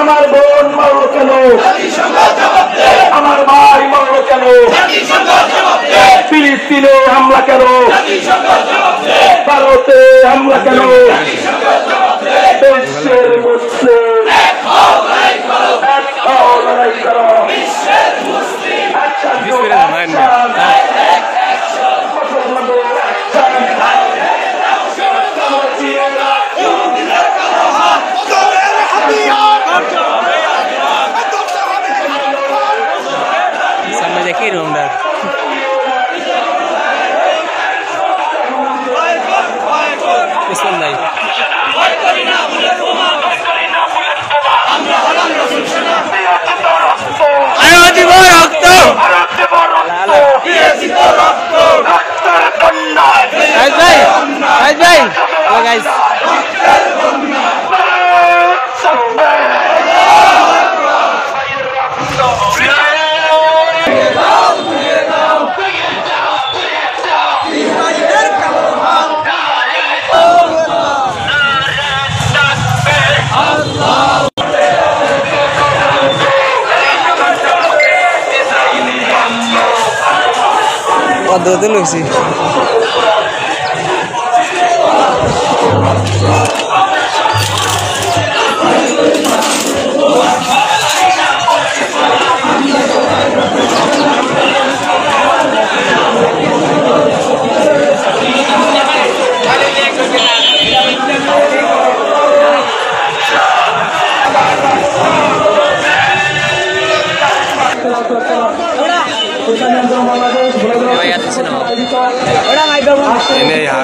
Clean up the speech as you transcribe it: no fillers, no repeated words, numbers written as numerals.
আমার বোন মরলো কেন? আমার ভাই মরলো কেন? ফিলিস্তিনে হামলা কেন? ভারতে হামলা কেন? বিশ্বের মুসলিম লড়াই করো। सामने देखिए रूमदार इसमें नहीं आयो जीवो रक्त गाइस हेलो गाइस दो दिन हुई ini ya